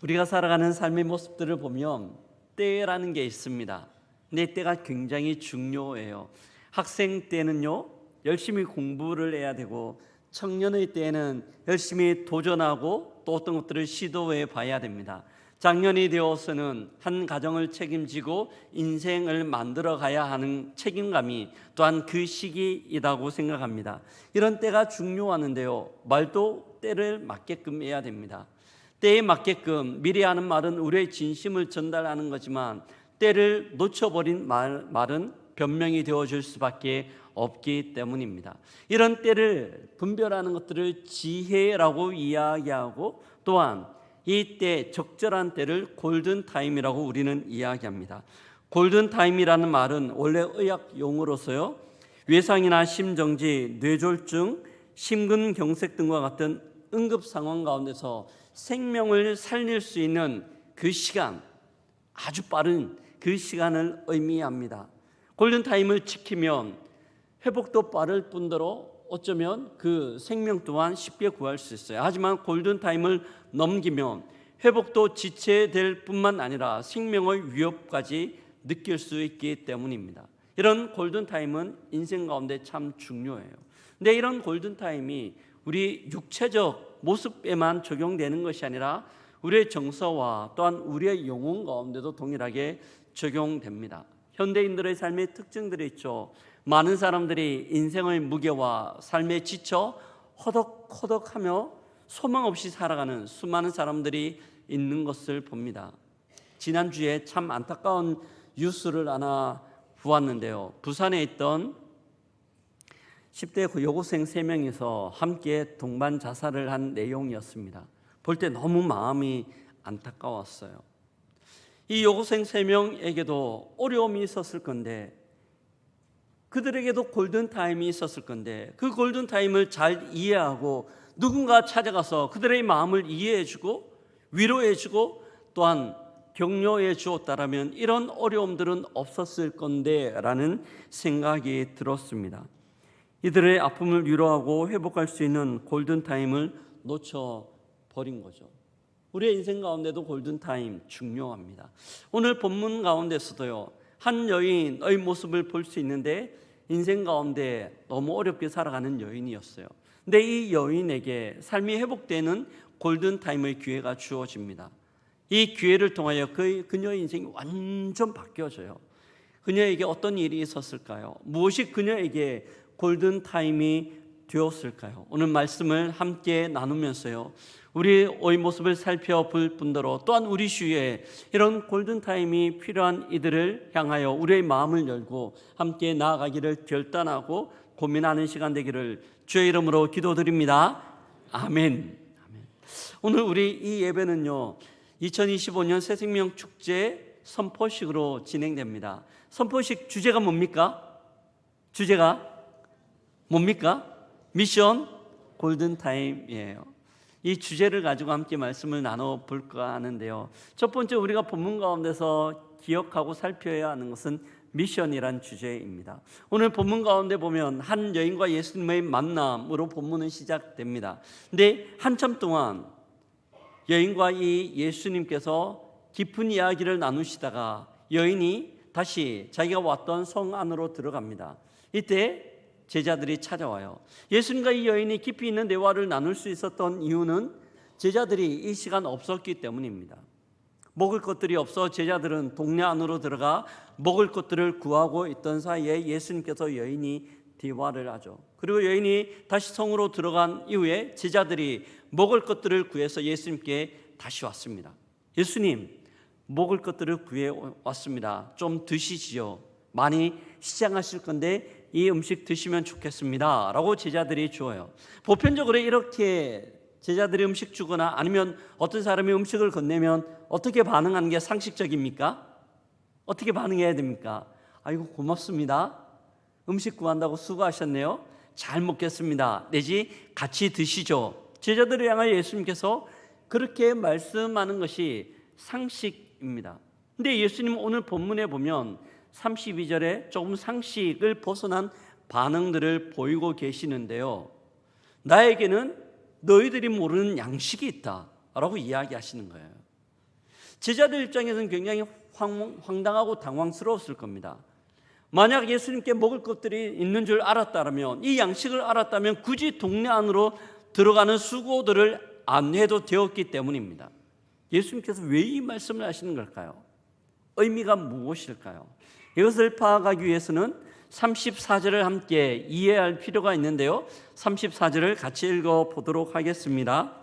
우리가 살아가는 삶의 모습들을 보면 때라는 게 있습니다. 내 때가 굉장히 중요해요. 학생 때는요, 열심히 공부를 해야 되고, 청년의 때에는 열심히 도전하고 또 어떤 것들을 시도해 봐야 됩니다. 장년이 되어서는 한 가정을 책임지고 인생을 만들어 가야 하는 책임감이 또한 그 시기이라고 생각합니다. 이런 때가 중요하는데요, 말도 때를 맞게끔 해야 됩니다. 때에 맞게끔 미리 하는 말은 우리의 진심을 전달하는 거지만, 때를 놓쳐버린 말은 변명이 되어줄 수밖에 없기 때문입니다. 이런 때를 분별하는 것들을 지혜라고 이야기하고, 또한 이 때, 적절한 때를 골든타임이라고 우리는 이야기합니다. 골든타임이라는 말은 원래 의학 용어로서요, 외상이나 심정지, 뇌졸중, 심근경색 등과 같은 응급 상황 가운데서 생명을 살릴 수 있는 그 시간, 아주 빠른 그 시간을 의미합니다. 골든타임을 지키면 회복도 빠를 뿐더러 어쩌면 그 생명 또한 쉽게 구할 수 있어요. 하지만 골든타임을 넘기면 회복도 지체될 뿐만 아니라 생명의 위협까지 느낄 수 있기 때문입니다. 이런 골든타임은 인생 가운데 참 중요해요. 근데 이런 골든타임이 우리 육체적 모습에만 적용되는 것이 아니라 우리의 정서와 또한 우리의 영혼 가운데도 동일하게 적용됩니다. 현대인들의 삶의 특징들이 있죠. 많은 사람들이 인생의 무게와 삶에 지쳐 허덕허덕하며 소망 없이 살아가는 수많은 사람들이 있는 것을 봅니다. 지난주에 참 안타까운 뉴스를 하나 보았는데요, 부산에 있던 10대 여고생 3명이서 함께 동반 자살을 한 내용이었습니다. 볼 때 너무 마음이 안타까웠어요. 이 여고생 3명에게도 어려움이 있었을 건데, 그들에게도 골든타임이 있었을 건데, 그 골든타임을 잘 이해하고 누군가 찾아가서 그들의 마음을 이해해주고 위로해주고 또한 격려해 주었다라면 이런 어려움들은 없었을 건데 라는 생각이 들었습니다. 이들의 아픔을 위로하고 회복할 수 있는 골든타임을 놓쳐버린 거죠. 우리의 인생 가운데도 골든타임 중요합니다. 오늘 본문 가운데서도요, 한 여인의 모습을 볼 수 있는데 인생 가운데 너무 어렵게 살아가는 여인이었어요. 근데 이 여인에게 삶이 회복되는 골든타임의 기회가 주어집니다. 이 기회를 통하여 그녀의 인생이 완전 바뀌어져요. 그녀에게 어떤 일이 있었을까요? 무엇이 그녀에게 골든타임이 되었을까요? 오늘 말씀을 함께 나누면서요, 우리의 모습을 살펴볼 뿐더러 또한 우리 주위에 이런 골든타임이 필요한 이들을 향하여 우리의 마음을 열고 함께 나아가기를 결단하고 고민하는 시간 되기를 주의 이름으로 기도드립니다. 아멘. 오늘 우리 이 예배는요, 2025년 새생명 축제 선포식으로 진행됩니다. 선포식 주제가 뭡니까? 주제가 뭡니까? 미션 골든타임이에요. 이 주제를 가지고 함께 말씀을 나눠볼까 하는데요, 첫 번째 우리가 본문 가운데서 기억하고 살펴야 하는 것은 미션이란 주제입니다. 오늘 본문 가운데 보면 한 여인과 예수님의 만남으로 본문은 시작됩니다. 근데 한참 동안 여인과 이 예수님께서 깊은 이야기를 나누시다가 여인이 다시 자기가 왔던 성 안으로 들어갑니다. 이때 제자들이 찾아와요. 예수님과 이 여인이 깊이 있는 대화를 나눌 수 있었던 이유는 제자들이 이 시간 없었기 때문입니다. 먹을 것들이 없어 제자들은 동네 안으로 들어가 먹을 것들을 구하고 있던 사이에 예수님께서 여인이 대화를 하죠. 그리고 여인이 다시 성으로 들어간 이후에 제자들이 먹을 것들을 구해서 예수님께 다시 왔습니다. 예수님, 먹을 것들을 구해 왔습니다. 좀 드시지요. 많이 시장하실 건데 이 음식 드시면 좋겠습니다 라고 제자들이 주어요. 보편적으로 이렇게 제자들이 음식 주거나 아니면 어떤 사람이 음식을 건네면 어떻게 반응하는 게 상식적입니까? 어떻게 반응해야 됩니까? 아이고 고맙습니다, 음식 구한다고 수고하셨네요, 잘 먹겠습니다, 내지 같이 드시죠. 제자들을 향하여 예수님께서 그렇게 말씀하는 것이 상식입니다. 근데 예수님은 오늘 본문에 보면 32절에 조금 상식을 벗어난 반응들을 보이고 계시는데요, 나에게는 너희들이 모르는 양식이 있다 라고 이야기하시는 거예요. 제자들 입장에서는 굉장히 황당하고 당황스러웠을 겁니다. 만약 예수님께 먹을 것들이 있는 줄 알았다면, 이 양식을 알았다면 굳이 동네 안으로 들어가는 수고들을 안 해도 되었기 때문입니다. 예수님께서 왜 이 말씀을 하시는 걸까요? 의미가 무엇일까요? 이것을 파악하기 위해서는 34절을 함께 이해할 필요가 있는데요, 34절을 같이 읽어보도록 하겠습니다.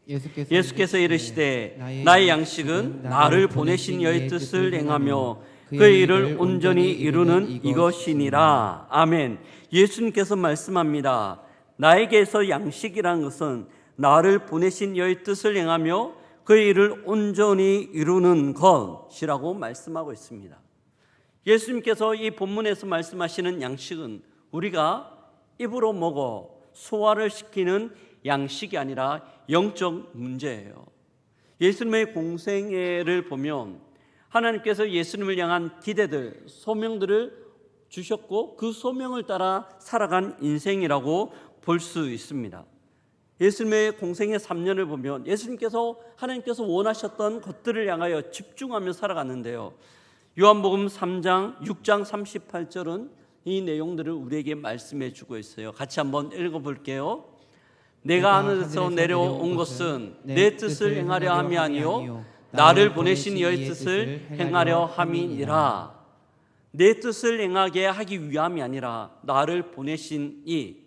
예수께서 이르시되 나의 양식은 나를 보내신 이의 뜻을 행하며 그의 일을 온전히 이루는 이것이니라. 아멘. 예수님께서 말씀합니다. 나에게서 양식이라는 것은 나를 보내신 이의 뜻을 행하며 그의 일을 온전히 이루는 것이라고 말씀하고 있습니다. 예수님께서 이 본문에서 말씀하시는 양식은 우리가 입으로 먹어 소화를 시키는 양식이 아니라 영적 문제예요. 예수님의 공생애를 보면 하나님께서 예수님을 향한 기대들, 소명들을 주셨고 그 소명을 따라 살아간 인생이라고 볼 수 있습니다. 예수님의 공생애 3년을 보면 예수님께서 하나님께서 원하셨던 것들을 향하여 집중하며 살아갔는데요, 요한복음 3장 6장 38절은 이 내용들을 우리에게 말씀해 주고 있어요. 같이 한번 읽어볼게요. 내가 하늘에서 내려온 것은 내 뜻을 행하려 함이 아니요 나를 보내신 이의 뜻을 행하려 함이니라. 내 뜻을 행하게 하기 위함이 아니라 나를 보내신 이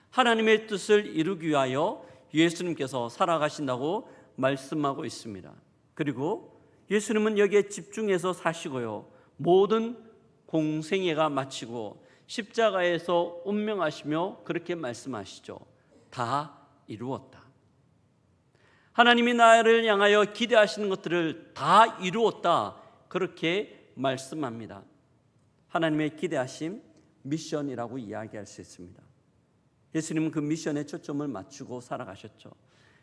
하나님의 뜻을 이루기 위하여 예수님께서 살아가신다고 말씀하고 있습니다. 그리고 예수님은 여기에 집중해서 사시고요, 모든 공생애가 마치고 십자가에서 운명하시며 그렇게 말씀하시죠. 다 이루었다. 하나님이 나를 향하여 기대하시는 것들을 다 이루었다, 그렇게 말씀합니다. 하나님의 기대하심, 미션이라고 이야기할 수 있습니다. 예수님은 그 미션에 초점을 맞추고 살아가셨죠.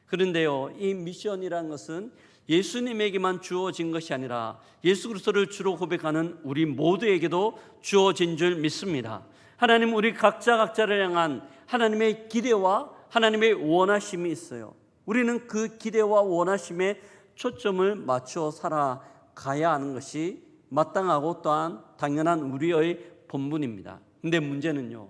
그런데요, 이 미션이라는 것은 예수님에게만 주어진 것이 아니라 예수 그리스도를 주로 고백하는 우리 모두에게도 주어진 줄 믿습니다. 하나님 우리 각자를 향한 하나님의 기대와 하나님의 원하심이 있어요. 우리는 그 기대와 원하심에 초점을 맞추어 살아가야 하는 것이 마땅하고 또한 당연한 우리의 본분입니다. 근데 문제는요,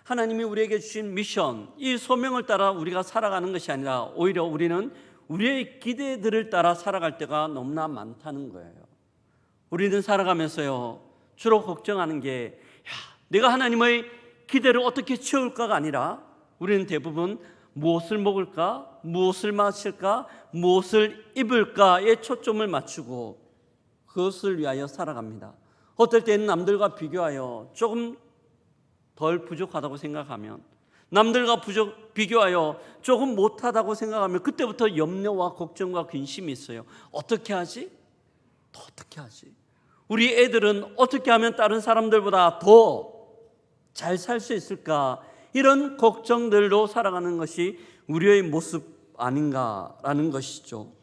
하나님이 우리에게 주신 미션, 이 소명을 따라 우리가 살아가는 것이 아니라 오히려 우리는 우리의 기대들을 따라 살아갈 때가 너무나 많다는 거예요. 우리는 살아가면서요, 주로 걱정하는 게 내가 하나님의 기대를 어떻게 채울까가 아니라 우리는 대부분 무엇을 먹을까, 무엇을 마실까, 무엇을 입을까에 초점을 맞추고 그것을 위하여 살아갑니다. 어떨 때는 남들과 비교하여 조금 덜 부족하다고 생각하면, 남들과 비교하여 조금 못하다고 생각하면 그때부터 염려와 걱정과 근심이 있어요. 어떻게 하지? 또 어떻게 하지? 우리 애들은 어떻게 하면 다른 사람들보다 더 잘 살 수 있을까? 이런 걱정들로 살아가는 것이 우리의 모습 아닌가라는 것이죠.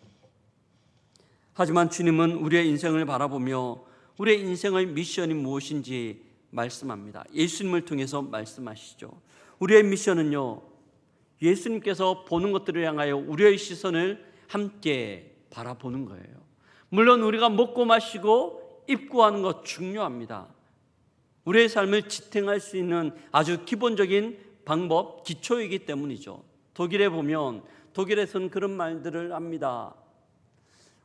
하지만 주님은 우리의 인생을 바라보며 우리의 인생의 미션이 무엇인지 말씀합니다. 예수님을 통해서 말씀하시죠. 우리의 미션은요, 예수님께서 보는 것들을 향하여 우리의 시선을 함께 바라보는 거예요. 물론 우리가 먹고 마시고 입고 하는 것 중요합니다. 우리의 삶을 지탱할 수 있는 아주 기본적인 방법, 기초이기 때문이죠. 독일에 보면 독일에서는 그런 말들을 합니다.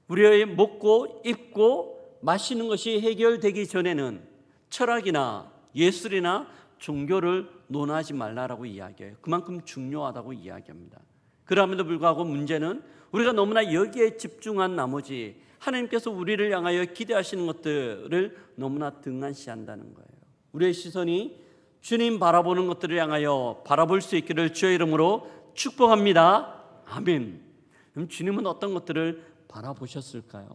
우리의 먹고 입고 마시는 것이 해결되기 전에는 철학이나 예술이나 종교를 논하지 말라라고 이야기해요. 그만큼 중요하다고 이야기합니다. 그럼에도 불구하고 문제는 우리가 너무나 여기에 집중한 나머지 하나님께서 우리를 향하여 기대하시는 것들을 너무나 등한시한다는 거예요. 우리의 시선이 주님 바라보는 것들을 향하여 바라볼 수 있기를 주의 이름으로 축복합니다. 아멘. 그럼 주님은 어떤 것들을 바라보셨을까요?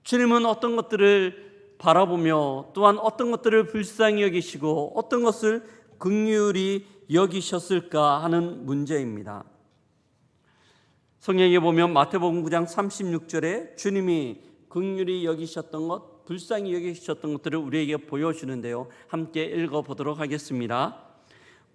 주님은 어떤 것들을 바라보며 또한 어떤 것들을 불쌍히 여기시고 어떤 것을 긍휼히 여기셨을까 하는 문제입니다. 성경에 보면 마태복음 9장 36절에 주님이 긍휼히 여기셨던 것, 불쌍히 여기셨던 것들을 우리에게 보여주는데요, 함께 읽어보도록 하겠습니다.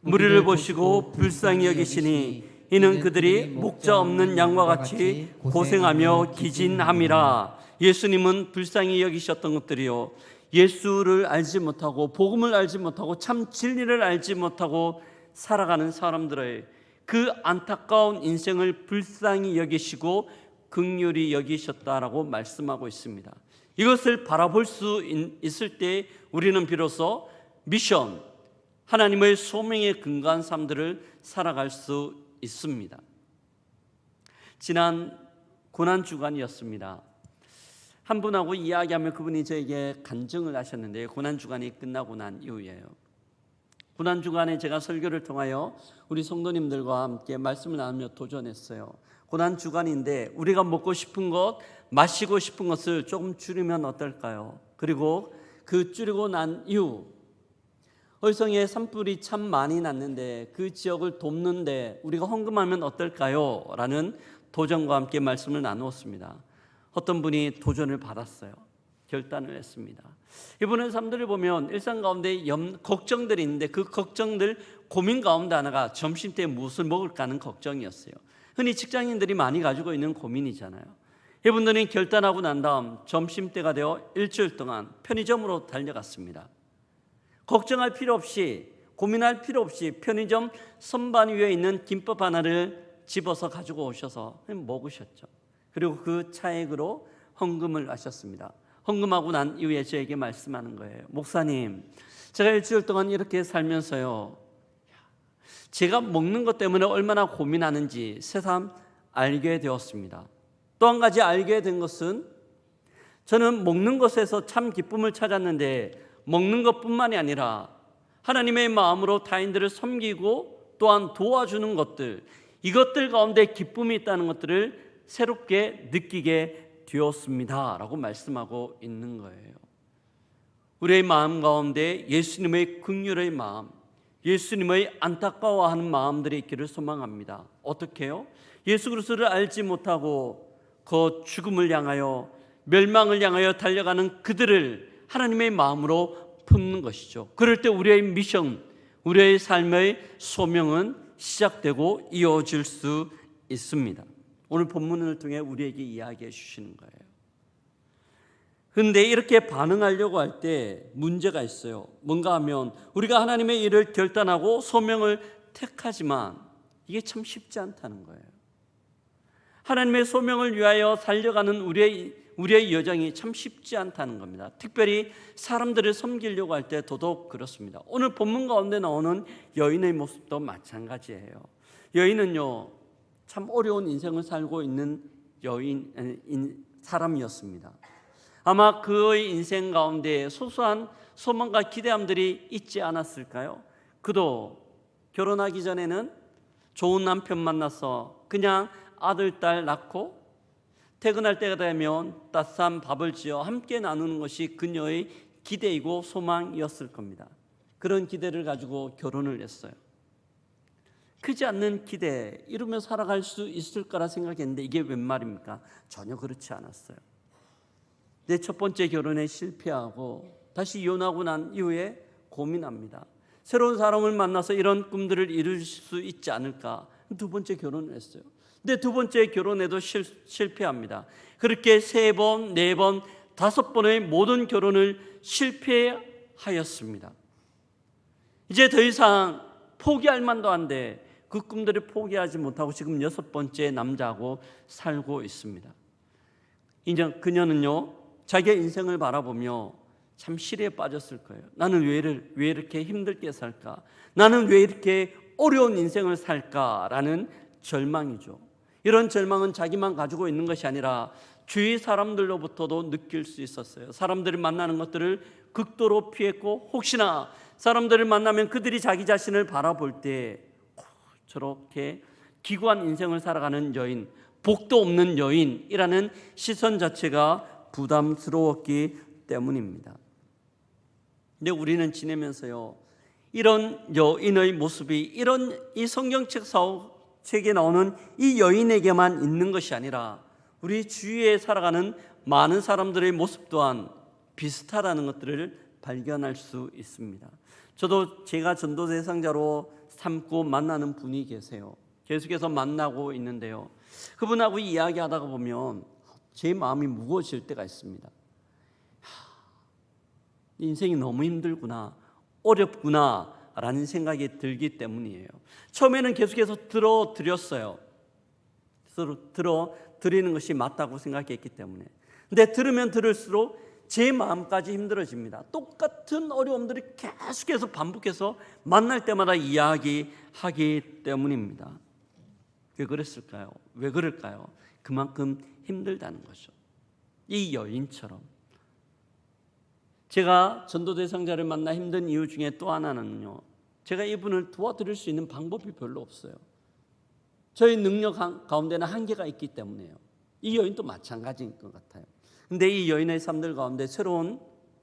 무리를 보시고 불쌍히 여기시니 이는 그들이 목자 없는 양과 같이 고생하며 기진함이라. 예수님은 불쌍히 여기셨던 것들이요, 예수를 알지 못하고 복음을 알지 못하고 참 진리를 알지 못하고 살아가는 사람들의 그 안타까운 인생을 불쌍히 여기시고 긍휼히 여기셨다라고 말씀하고 있습니다. 이것을 바라볼 수 있을 때 우리는 비로소 미션, 하나님의 소명에 근거한 삶들을 살아갈 수 있습니다. 지난 고난주간이었습니다. 한 분하고 이야기하며 그분이 저에게 간증을 하셨는데, 고난주간이 끝나고 난 이후에요. 고난주간에 제가 설교를 통하여 우리 성도님들과 함께 말씀을 나누며 도전했어요. 고난주간인데 우리가 먹고 싶은 것, 마시고 싶은 것을 조금 줄이면 어떨까요? 그리고 그 줄이고 난 이후 의성에 산불이 참 많이 났는데 그 지역을 돕는데 우리가 헌금하면 어떨까요? 라는 도전과 함께 말씀을 나누었습니다. 어떤 분이 도전을 받았어요. 결단을 했습니다. 이분의 삶들을 보면 일상 가운데 걱정들이 있는데 그 걱정들, 고민 가운데 하나가 점심때 무엇을 먹을까 하는 걱정이었어요. 흔히 직장인들이 많이 가지고 있는 고민이잖아요. 이분들은 결단하고 난 다음 점심때가 되어 일주일 동안 편의점으로 달려갔습니다. 걱정할 필요 없이, 고민할 필요 없이 편의점 선반 위에 있는 김밥 하나를 집어서 가지고 오셔서 먹으셨죠. 그리고 그 차액으로 헌금을 하셨습니다. 헌금하고 난 이후에 저에게 말씀하는 거예요. 목사님, 제가 일주일 동안 이렇게 살면서요, 제가 먹는 것 때문에 얼마나 고민하는지 새삼 알게 되었습니다. 또 한 가지 알게 된 것은, 저는 먹는 것에서 참 기쁨을 찾았는데 먹는 것뿐만이 아니라 하나님의 마음으로 타인들을 섬기고 또한 도와주는 것들, 이것들 가운데 기쁨이 있다는 것들을 새롭게 느끼게 되었습니다 라고 말씀하고 있는 거예요. 우리의 마음 가운데 예수님의 긍휼의 마음, 예수님의 안타까워하는 마음들이 있기를 소망합니다. 어떻게 해요? 예수 그리스도를 알지 못하고 그 죽음을 향하여, 멸망을 향하여 달려가는 그들을 하나님의 마음으로 품는 것이죠. 그럴 때 우리의 미션, 우리의 삶의 소명은 시작되고 이어질 수 있습니다. 오늘 본문을 통해 우리에게 이야기해 주시는 거예요. 그런데 이렇게 반응하려고 할 때 문제가 있어요. 뭔가 하면 우리가 하나님의 일을 결단하고 소명을 택하지만 이게 참 쉽지 않다는 거예요. 하나님의 소명을 위하여 살려가는 우리의 여정이 참 쉽지 않다는 겁니다. 특별히 사람들을 섬기려고 할 때 더더욱 그렇습니다. 오늘 본문 가운데 나오는 여인의 모습도 마찬가지예요. 여인은요, 참 어려운 인생을 살고 있는 사람이었습니다. 아마 그의 인생 가운데 소소한 소망과 기대함들이 있지 않았을까요? 그도 결혼하기 전에는 좋은 남편 만나서 그냥 아들, 딸 낳고 퇴근할 때가 되면 따뜻한 밥을 지어 함께 나누는 것이 그녀의 기대이고 소망이었을 겁니다. 그런 기대를 가지고 결혼을 했어요. 크지 않는 기대, 이루며 살아갈 수 있을 거라 생각했는데 이게 웬 말입니까? 전혀 그렇지 않았어요. 내 첫 번째 결혼에 실패하고 다시 이혼하고 난 이후에 고민합니다. 새로운 사람을 만나서 이런 꿈들을 이룰 수 있지 않을까? 두 번째 결혼을 했어요. 근데 두 번째 결혼에도 실패합니다. 그렇게 3번, 4번, 5번의 모든 결혼을 실패하였습니다. 이제 더 이상 포기할 만도 한데 그 꿈들을 포기하지 못하고 지금 6번째 남자하고 살고 있습니다. 이제 그녀는요, 자기의 인생을 바라보며 참 시리에 빠졌을 거예요. 나는 왜 이렇게 힘들게 살까? 나는 왜 이렇게 어려운 인생을 살까라는 절망이죠. 이런 절망은 자기만 가지고 있는 것이 아니라 주위 사람들로부터도 느낄 수 있었어요. 사람들을 만나는 것들을 극도로 피했고, 혹시나 사람들을 만나면 그들이 자기 자신을 바라볼 때 저렇게 기구한 인생을 살아가는 여인, 복도 없는 여인이라는 시선 자체가 부담스러웠기 때문입니다. 근데 우리는 지내면서요, 이런 여인의 모습이 이런 이 성경책에 나오는 이 여인에게만 있는 것이 아니라 우리 주위에 살아가는 많은 사람들의 모습 또한 비슷하다는 것들을 발견할 수 있습니다. 저도 제가 전도 대상자로 삼고 만나는 분이 계세요. 계속해서 만나고 있는데요, 그분하고 이야기하다가 보면 제 마음이 무거워질 때가 있습니다. 인생이 너무 힘들구나, 어렵구나 라는 생각이 들기 때문이에요. 처음에는 계속해서 들어드렸어요. 들어드리는 것이 맞다고 생각했기 때문에. 근데 들으면 들을수록 제 마음까지 힘들어집니다. 똑같은 어려움들이 계속해서 반복해서 만날 때마다 이야기하기 때문입니다. 왜 그랬을까요? 왜 그럴까요? 그만큼 힘들다는 거죠. 이 여인처럼. 제가 전도 대상자를 만나 힘든 이유 중에 또 하나는요, 제가 이분을 도와드릴 수 있는 방법이 별로 없어요. 저희 능력 가운데는 한계가 있기 때문에요. 이 여인도 마찬가지인 것 같아요. 근데 이 여인의 삶들 가운데 새로운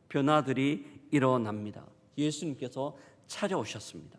변화들이 일어납니다. 예수님께서 찾아오셨습니다.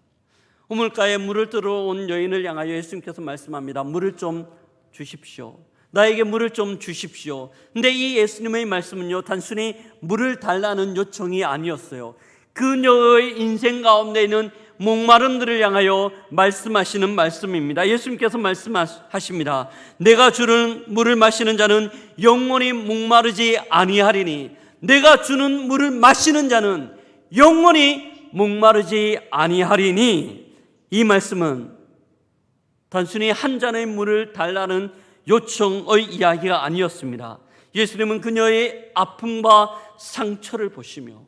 우물가에 물을 들어온 여인을 향하여 예수님께서 말씀합니다. 물을 좀 주십시오. 나에게 물을 좀 주십시오. 근데 이 예수님의 말씀은요, 단순히 물을 달라는 요청이 아니었어요. 그녀의 인생 가운데 있는 목마름들을 향하여 말씀하시는 말씀입니다. 예수님께서 말씀하십니다. 내가 주는 물을 마시는 자는 영원히 목마르지 아니하리니, 내가 주는 물을 마시는 자는 영원히 목마르지 아니하리니. 이 말씀은 단순히 한 잔의 물을 달라는 요청의 이야기가 아니었습니다. 예수님은 그녀의 아픔과 상처를 보시며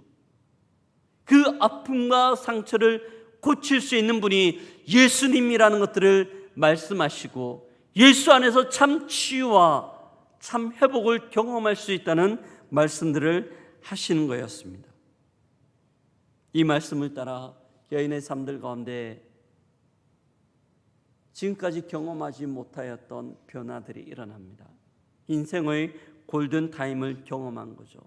그 아픔과 상처를 고칠 수 있는 분이 예수님이라는 것들을 말씀하시고, 예수 안에서 참 치유와 참 회복을 경험할 수 있다는 말씀들을 하시는 거였습니다. 이 말씀을 따라 여인의 삶들 가운데 지금까지 경험하지 못하였던 변화들이 일어납니다. 인생의 골든타임을 경험한 거죠.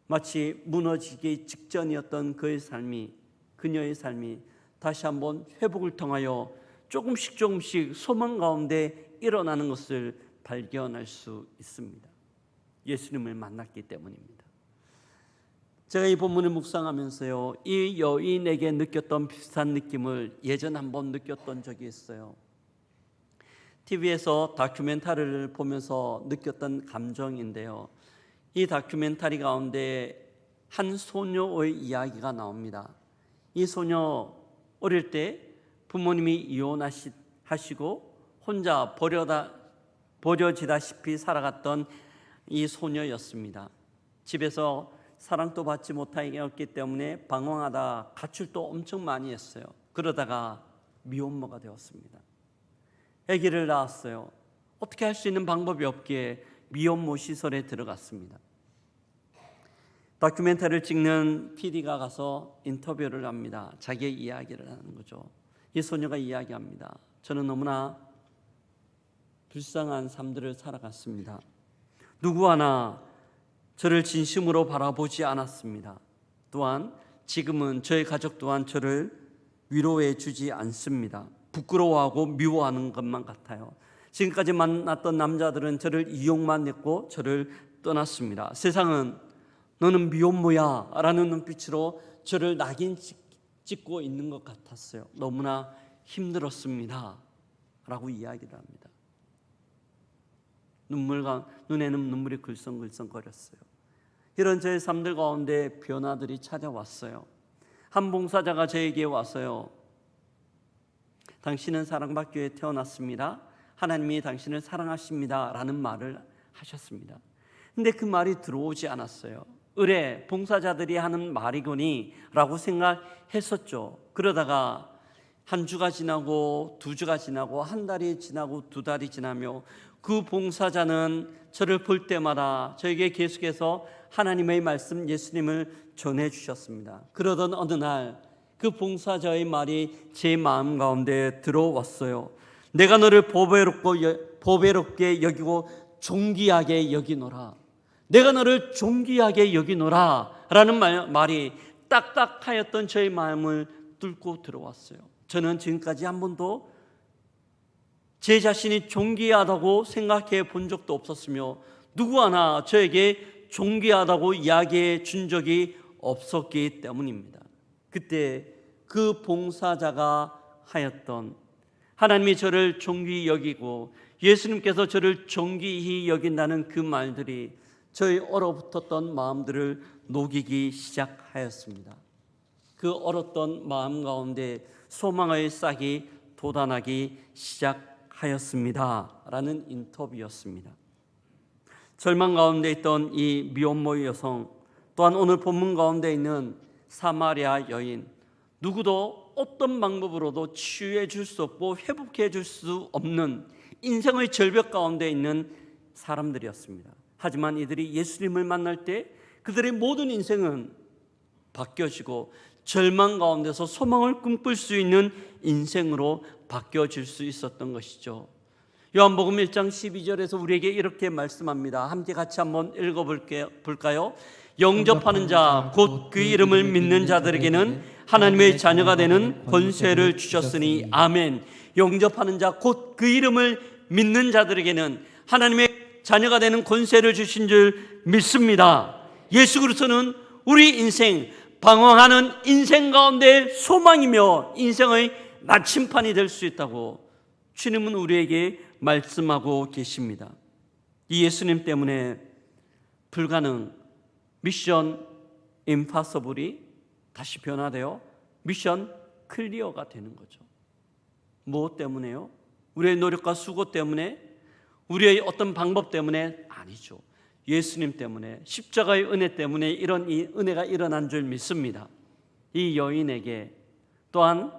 마치 무너지기 직전이었던 그녀의 삶이 다시 한번 회복을 통하여 조금씩 소망 가운데 일어나는 것을 발견할 수 있습니다. 예수님을 만났기 때문입니다. 제가 이 본문을 묵상하면서요, 이 여인에게 느꼈던 비슷한 느낌을 예전 한번 느꼈던 적이 있어요. TV에서 다큐멘터리를 보면서 느꼈던 감정인데요, 이 다큐멘터리 가운데 한 소녀의 이야기가 나옵니다. 이 소녀 어릴 때 부모님이 이혼하시고 혼자 버려지다시피 살아갔던 이 소녀였습니다. 집에서 사랑도 받지 못하였기 때문에 방황하다 가출도 엄청 많이 했어요. 그러다가 미혼모가 되었습니다. 아기를 낳았어요. 어떻게 할 수 있는 방법이 없기에 미혼모 시설에 들어갔습니다. 다큐멘터리를 찍는 PD가 가서 인터뷰를 합니다. 자기의 이야기를 하는 거죠. 이 소녀가 이야기합니다. 저는 너무나 불쌍한 삶들을 살아갔습니다. 누구 하나 저를 진심으로 바라보지 않았습니다. 또한 지금은 저희 가족 또한 저를 위로해 주지 않습니다. 부끄러워하고 미워하는 것만 같아요. 지금까지 만났던 남자들은 저를 이용만 했고 저를 떠났습니다. 세상은 너는 미혼모야 라는 눈빛으로 저를 낙인 찍고 있는 것 같았어요. 너무나 힘들었습니다 라고 이야기를 합니다. 눈에는 눈물이 글썽글썽거렸어요. 이런 저의 삶들 가운데 변화들이 찾아왔어요. 한 봉사자가 저에게 와서요, 당신은 사랑받기 위해 태어났습니다. 하나님이 당신을 사랑하십니다 라는 말을 하셨습니다. 근데 그 말이 들어오지 않았어요. 의뢰 봉사자들이 하는 말이거니 라고 생각했었죠. 그러다가 한 주가 지나고 두 주가 지나고 한 달이 지나고 두 달이 지나며 그 봉사자는 저를 볼 때마다 저에게 계속해서 하나님의 말씀, 예수님을 전해주셨습니다. 그러던 어느 날 그 봉사자의 말이 제 마음 가운데 들어왔어요. 내가 너를 보배롭게 여기고 존귀하게 여기노라. 내가 너를 존귀하게 여기노라 라는 말이 딱딱하였던 저의 마음을 뚫고 들어왔어요. 저는 지금까지 한 번도 제 자신이 존귀하다고 생각해 본 적도 없었으며 누구 하나 저에게 존귀하다고 이야기해 준 적이 없었기 때문입니다. 그때 그 봉사자가 하였던 하나님이 저를 존귀히 여기고 예수님께서 저를 존귀히 여긴다는 그 말들이 저의 얼어붙었던 마음들을 녹이기 시작하였습니다. 그 얼었던 마음 가운데 소망의 싹이 돋아나기 시작하였습니다 라는 인터뷰였습니다. 절망 가운데 있던 이 미혼모 여성, 또한 오늘 본문 가운데 있는 사마리아 여인, 누구도 어떤 방법으로도 치유해 줄 수 없고 회복해 줄 수 없는 인생의 절벽 가운데 있는 사람들이었습니다. 하지만 이들이 예수님을 만날 때 그들의 모든 인생은 바뀌어지고 절망 가운데서 소망을 꿈꿀 수 있는 인생으로 바뀌어질 수 있었던 것이죠. 요한복음 1장 12절에서 우리에게 이렇게 말씀합니다. 함께 같이 한번 읽어볼까요? 영접하는 자 곧 그 이름을 믿는 자들에게는 하나님의 자녀가 되는 권세를 주셨으니 아멘. 영접하는 자 곧 그 이름을 믿는 자들에게는 하나님의 자녀가 되는 권세를 주신 줄 믿습니다. 예수 그리스도는 우리 인생, 방황하는 인생 가운데 소망이며 인생의 나침판이 될 수 있다고 주님은 우리에게 말씀하고 계십니다. 이 예수님 때문에 불가능, 미션 임파서블이 다시 변화되어 미션 클리어가 되는 거죠. 무엇 때문에요? 우리의 노력과 수고 때문에, 우리의 어떤 방법 때문에 아니죠. 예수님 때문에, 십자가의 은혜 때문에 이런 이 은혜가 일어난 줄 믿습니다. 이 여인에게, 또한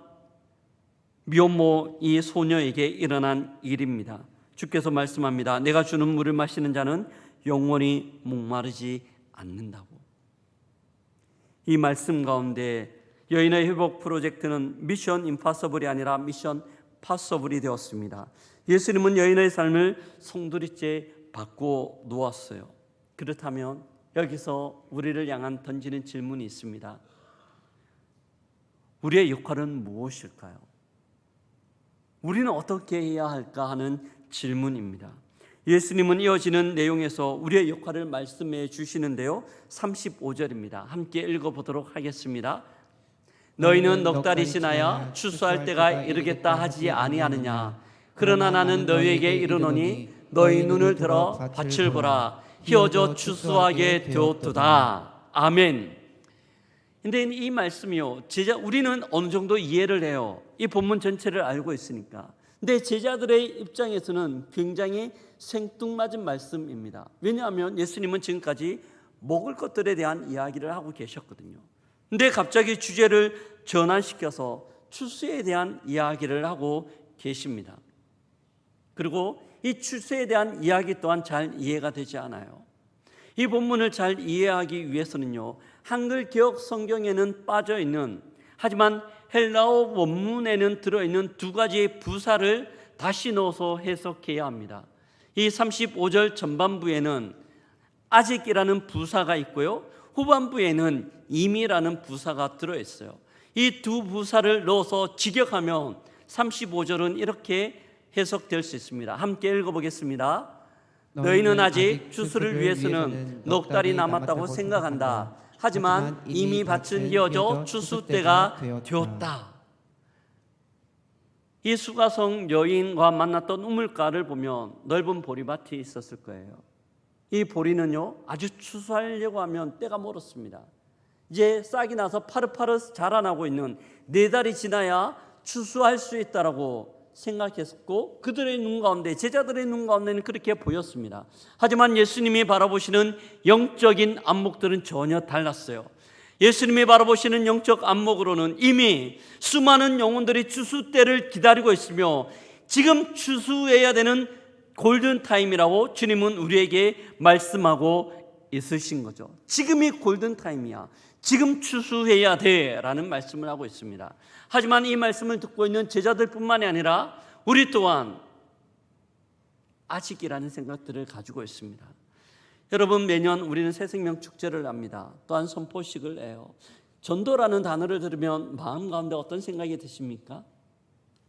미혼모 이 소녀에게 일어난 일입니다. 주께서 말씀합니다. 내가 주는 물을 마시는 자는 영원히 목마르지 않는다고. 이 말씀 가운데 여인의 회복 프로젝트는 미션 임파서블이 아니라 미션 파서블이 되었습니다. 예수님은 여인의 삶을 송두리째 바꿔 놓았어요. 그렇다면 여기서 우리를 향한 던지는 질문이 있습니다. 우리의 역할은 무엇일까요? 우리는 어떻게 해야 할까 하는 질문입니다. 예수님은 이어지는 내용에서 우리의 역할을 말씀해 주시는데요, 35절입니다. 함께 읽어보도록 하겠습니다. 너희는 넉 달이 지나야 추수할 때가 이르겠다 하지 아니하느냐? 그러나 나는 너희에게 이르노니 너희 눈을 들어 밭을 보라. 희어져 추수하게 되었도다. 아멘. 근데 이 말씀이요, 우리는 어느 정도 이해를 해요. 이 본문 전체를 알고 있으니까. 근데 제자들의 입장에서는 굉장히 생뚱맞은 말씀입니다. 왜냐하면 예수님은 지금까지 먹을 것들에 대한 이야기를 하고 계셨거든요. 근데 갑자기 주제를 전환시켜서 추수에 대한 이야기를 하고 계십니다. 그리고 이 추수에 대한 이야기 또한 잘 이해가 되지 않아요. 이 본문을 잘 이해하기 위해서는요, 한글 기억 성경에는 빠져있는, 하지만 헬라어 원문에는 들어있는 두 가지의 부사를 다시 넣어서 해석해야 합니다. 이 35절 전반부에는 아직이라는 부사가 있고요, 후반부에는 이미라는 부사가 들어있어요. 이 두 부사를 넣어서 직역하면 35절은 이렇게 해석될 수 있습니다. 함께 읽어보겠습니다. 너희는 아직 추수를 위해서는 넉 달이 남았다고 생각한다. 하지만 이미 밭은 희어져 추수 때가 되었다. 이 수가성 여인과 만났던 우물가를 보면 넓은 보리밭이 있었을 거예요. 이 보리는요, 아주 추수하려고 하면 때가 멀었습니다. 이제 싹이 나서 파릇파릇 자라나고 있는 4달이 지나야 추수할 수 있다라고 생각했고, 그들의 눈 가운데, 제자들의 눈 가운데는 그렇게 보였습니다. 하지만 예수님이 바라보시는 영적인 안목들은 전혀 달랐어요. 예수님이 바라보시는 영적 안목으로는 이미 수많은 영혼들이 추수 때를 기다리고 있으며 지금 추수해야 되는 골든타임이라고 주님은 우리에게 말씀하고 있으신 거죠. 지금이 골든타임이야, 지금 추수해야 돼 라는 말씀을 하고 있습니다. 하지만 이 말씀을 듣고 있는 제자들뿐만이 아니라 우리 또한 아직이라는 생각들을 가지고 있습니다. 여러분, 매년 우리는 새생명 축제를 합니다. 또한 선포식을 해요. 전도라는 단어를 들으면 마음 가운데 어떤 생각이 드십니까?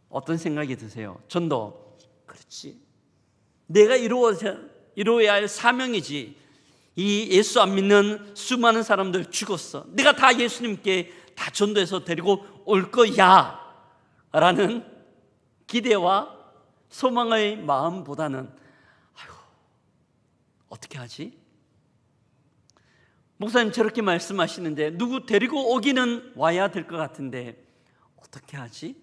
어떤 생각이 드세요? 전도, 그렇지, 내가 이루어야 할 사명이지. 이 예수 안 믿는 수많은 사람들 죽었어, 내가 다 예수님께 다 전도해서 데리고 올 거야 라는 기대와 소망의 마음보다는 아이고, 어떻게 하지? 목사님 저렇게 말씀하시는데 누구 데리고 오기는 와야 될 것 같은데 어떻게 하지?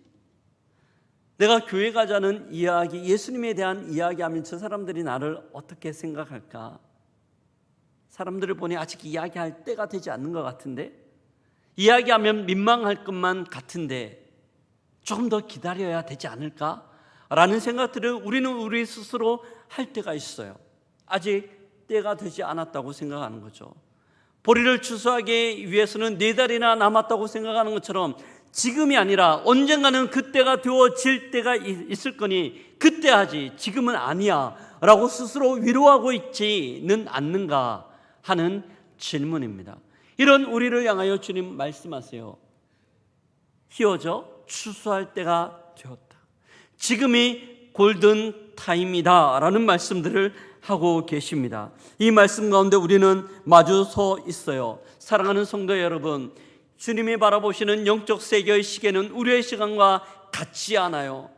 내가 교회 가자는 이야기, 예수님에 대한 이야기하면 저 사람들이 나를 어떻게 생각할까? 사람들을 보니 아직 이야기할 때가 되지 않는 것 같은데, 이야기하면 민망할 것만 같은데 조금 더 기다려야 되지 않을까? 라는 생각들을 우리는 우리 스스로 할 때가 있어요. 아직 때가 되지 않았다고 생각하는 거죠. 보리를 추수하기 위해서는 4달이나 남았다고 생각하는 것처럼 지금이 아니라 언젠가는 그때가 되어질 때가 있을 거니 그때 하지, 지금은 아니야 라고 스스로 위로하고 있지는 않는가 하는 질문입니다. 이런 우리를 향하여 주님 말씀하세요. 희어져 추수할 때가 되었다. 지금이 골든 타임이다 라는 말씀들을 하고 계십니다. 이 말씀 가운데 우리는 마주 서 있어요. 사랑하는 성도 여러분, 주님이 바라보시는 영적 세계의 시계는 우리의 시간과 같지 않아요.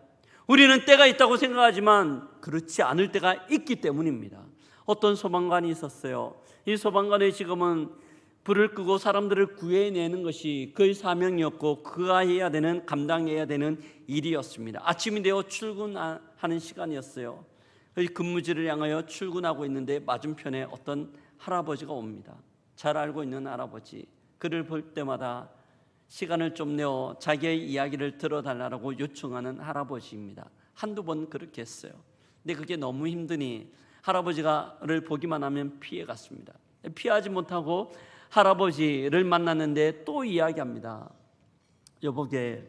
우리는 때가 있다고 생각하지만 그렇지 않을 때가 있기 때문입니다. 어떤 소방관이 있었어요. 이 소방관의 직업은 불을 끄고 사람들을 구해내는 것이 그의 사명이었고 그가 해야 되는, 감당해야 되는 일이었습니다. 아침이 되어 출근하는 시간이었어요. 그의 근무지를 향하여 출근하고 있는데 맞은편에 어떤 할아버지가 옵니다. 잘 알고 있는 할아버지. 그를 볼 때마다 시간을 좀 내어 자기의 이야기를 들어달라고 요청하는 할아버지입니다. 한두 번 그렇게 했어요. 근데 그게 너무 힘드니 할아버지를 보기만 하면 피해갔습니다. 피하지 못하고 할아버지를 만났는데 또 이야기합니다. 여보게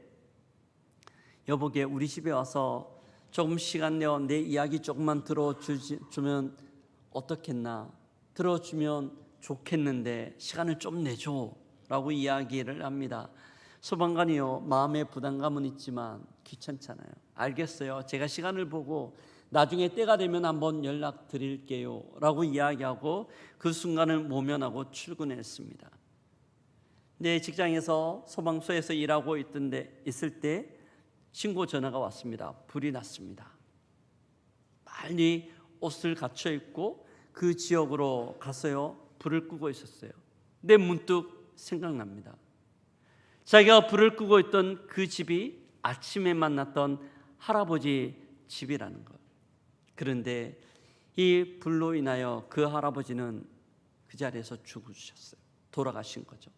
우리 집에 와서 조금 시간 내어 내 이야기 조금만 들어주면 어떻겠나, 들어주면 좋겠는데 시간을 좀 내줘 라고 이야기를 합니다. 소방관이요, 마음에 부담감은 있지만 귀찮잖아요. 알겠어요, 제가 시간을 보고 나중에 때가 되면 한번 연락드릴게요 라고 이야기하고 그 순간을 모면하고 출근했습니다. 내 직장에서 소방서에서 일하고 있을 때 신고 전화가 왔습니다. 불이 났습니다. 빨리 옷을 갖춰 입고 그 지역으로 가서요, 불을 끄고 있었어요. 근데 문득 생각납니다. 자기가 불을 끄고 있던 그 집이 아침에 만났던 할아버지 집이라는 것. 그런데 이 불로 인하여 그 할아버지는 그 자리에서 죽으셨어요. 돌아가신 거죠.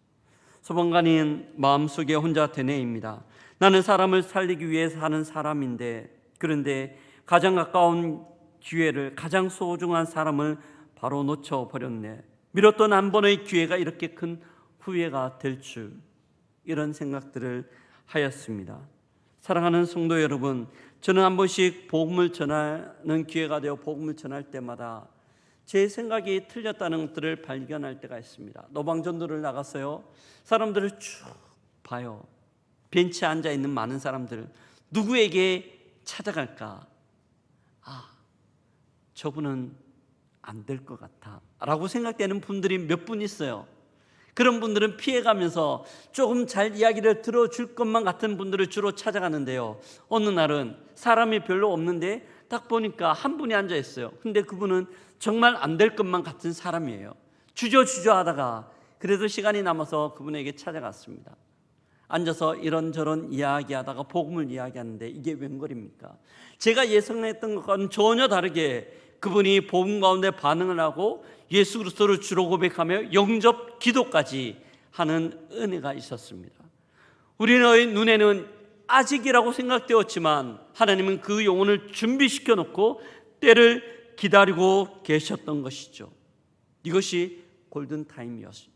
소방관인 마음속에 혼자 되뇌입니다. 나는 사람을 살리기 위해 사는 사람인데, 그런데 가장 가까운 기회를, 가장 소중한 사람을 바로 놓쳐버렸네. 미뤘던 한 번의 기회가 이렇게 큰 후회가 될 줄, 이런 생각들을 하였습니다. 사랑하는 성도 여러분, 저는 한 번씩 복음을 전하는 기회가 되어 복음을 전할 때마다 제 생각이 틀렸다는 것들을 발견할 때가 있습니다. 노방전도를 나가서요, 사람들을 쭉 봐요. 벤치에 앉아있는 많은 사람들, 누구에게 찾아갈까? 저분은 안 될 것 같아 라고 생각되는 분들이 몇 분 있어요. 그런 분들은 피해가면서 조금 잘 이야기를 들어줄 것만 같은 분들을 주로 찾아가는데요, 어느 날은 사람이 별로 없는데 딱 보니까 한 분이 앉아있어요. 근데 그분은 정말 안 될 것만 같은 사람이에요. 주저주저 하다가 그래도 시간이 남아서 그분에게 찾아갔습니다. 앉아서 이런저런 이야기하다가 복음을 이야기하는데 이게 웬걸입니까? 제가 예상했던 것과는 전혀 다르게 그분이 복음 가운데 반응을 하고 예수 그리스도를 주로 고백하며 영접 기도까지 하는 은혜가 있었습니다. 우리의 눈에는 아직이라고 생각되었지만 하나님은 그 영혼을 준비시켜 놓고 때를 기다리고 계셨던 것이죠. 이것이 골든타임이었습니다.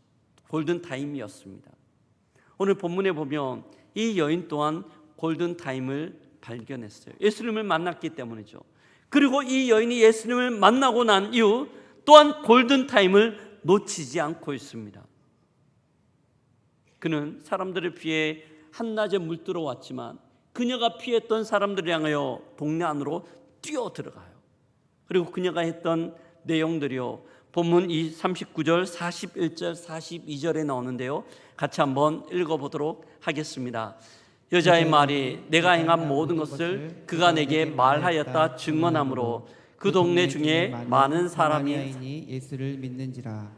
오늘 본문에 보면 이 여인 또한 골든타임을 발견했어요. 예수님을 만났기 때문이죠. 그리고 이 여인이 예수님을 만나고 난 이후 또한 골든타임을 놓치지 않고 있습니다. 그는 사람들을 피해 한낮에 물들어 왔지만 그녀가 피했던 사람들을 향하여 동네 안으로 뛰어 들어가요. 그리고 그녀가 했던 내용들이요, 본문 39절, 41절, 42절에 나오는데요, 같이 한번 읽어보도록 하겠습니다. 여자의 말이 내가 행한 모든 것을 그가 내게 말하였다 증언하므로 그 동네 중에 많은 사람이 예수를 믿는지라.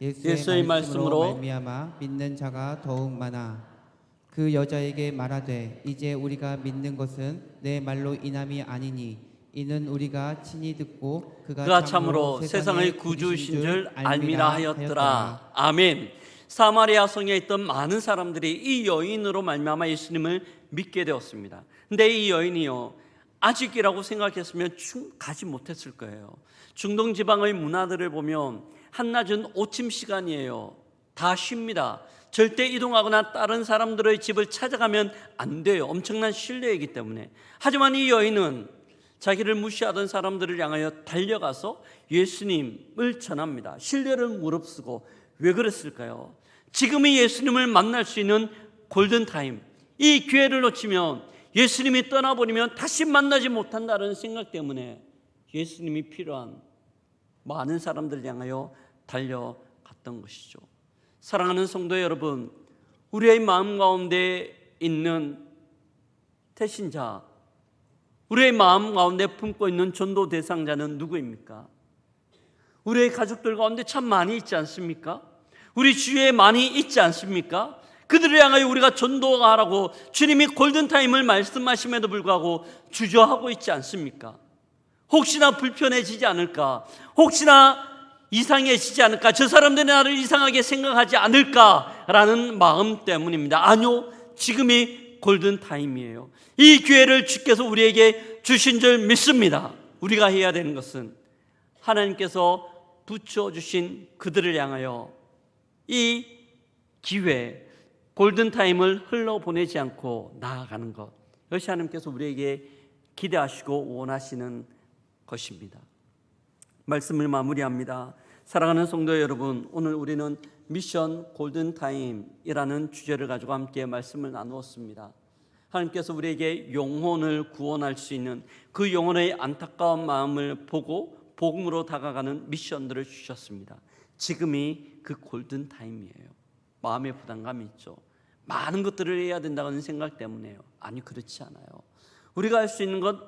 예수의 말씀으로 말미암아 믿는 자가 더욱 많아. 그 여자에게 말하되 이제 우리가 믿는 것은 내 말로 인함이 아니니 이는 우리가 친히 듣고 그가 참으로 세상의 구주이신 줄 알미라 하였더라. 아멘. 사마리아 성에 있던 많은 사람들이 이 여인으로 말미암아 예수님을 믿게 되었습니다. 근데 이 여인이요, 아직이라고 생각했으면 가지 못했을 거예요. 중동 지방의 문화들을 보면 한낮은 오침 시간이에요. 다 쉽니다. 절대 이동하거나 다른 사람들의 집을 찾아가면 안 돼요. 엄청난 신뢰이기 때문에. 하지만 이 여인은 자기를 무시하던 사람들을 향하여 달려가서 예수님을 전합니다. 신뢰를 무릅쓰고. 왜 그랬을까요? 지금이 예수님을 만날 수 있는 골든타임, 이 기회를 놓치면 예수님이 떠나버리면 다시 만나지 못한다는 생각 때문에 예수님이 필요한 많은 사람들을 향하여 달려갔던 것이죠. 사랑하는 성도 여러분, 우리의 마음 가운데 있는 태신자, 우리의 마음 가운데 품고 있는 전도 대상자는 누구입니까? 우리의 가족들 가운데 참 많이 있지 않습니까? 우리 주위에 많이 있지 않습니까? 그들을 향하여 우리가 전도하라고 주님이 골든타임을 말씀하심에도 불구하고 주저하고 있지 않습니까? 혹시나 불편해지지 않을까? 혹시나 이상해지지 않을까? 저 사람들이 나를 이상하게 생각하지 않을까라는 마음 때문입니다. 아니요, 지금이 골든타임이에요. 이 기회를 주께서 우리에게 주신 줄 믿습니다. 우리가 해야 되는 것은 하나님께서 붙여주신 그들을 향하여 이 기회, 골든타임을 흘러보내지 않고 나아가는 것, 이것이 하나님께서 우리에게 기대하시고 원하시는 것입니다. 말씀을 마무리합니다. 사랑하는 성도 여러분, 오늘 우리는 미션 골든타임이라는 주제를 가지고 함께 말씀을 나누었습니다. 하나님께서 우리에게 영혼을 구원할 수 있는 그 영혼의 안타까운 마음을 보고 복음으로 다가가는 미션들을 주셨습니다. 지금이 그 골든타임이에요. 마음의 부담감이 있죠. 많은 것들을 해야 된다는 생각 때문에요. 아니, 그렇지 않아요. 우리가 할 수 있는 것,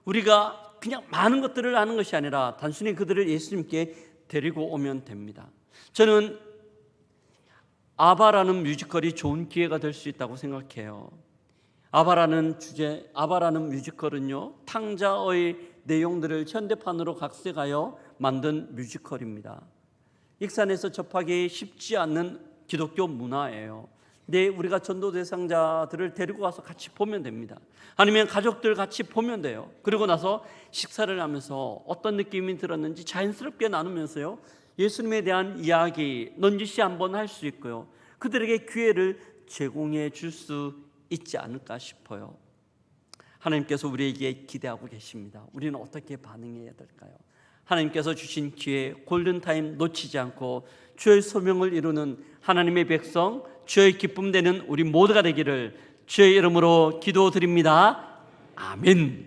우리가 그냥 많은 것들을 하는 것이 아니라 단순히 그들을 예수님께 데리고 오면 됩니다. 저는 아바라는 뮤지컬이 좋은 기회가 될 수 있다고 생각해요. 아바라는 뮤지컬은요, 탕자의 내용들을 현대판으로 각색하여 만든 뮤지컬입니다. 익산에서 접하기 쉽지 않는 기독교 문화예요. 근데 우리가 전도 대상자들을 데리고 가서 같이 보면 됩니다. 아니면 가족들 같이 보면 돼요. 그리고 나서 식사를 하면서 어떤 느낌이 들었는지 자연스럽게 나누면서요, 예수님에 대한 이야기 넌지시 한번 할 수 있고요, 그들에게 기회를 제공해 줄 수 있지 않을까 싶어요. 하나님께서 우리에게 기대하고 계십니다. 우리는 어떻게 반응해야 될까요? 하나님께서 주신 기회, 골든타임 놓치지 않고 주의 소명을 이루는 하나님의 백성, 주의 기쁨 되는 우리 모두가 되기를 주의 이름으로 기도드립니다. 아멘.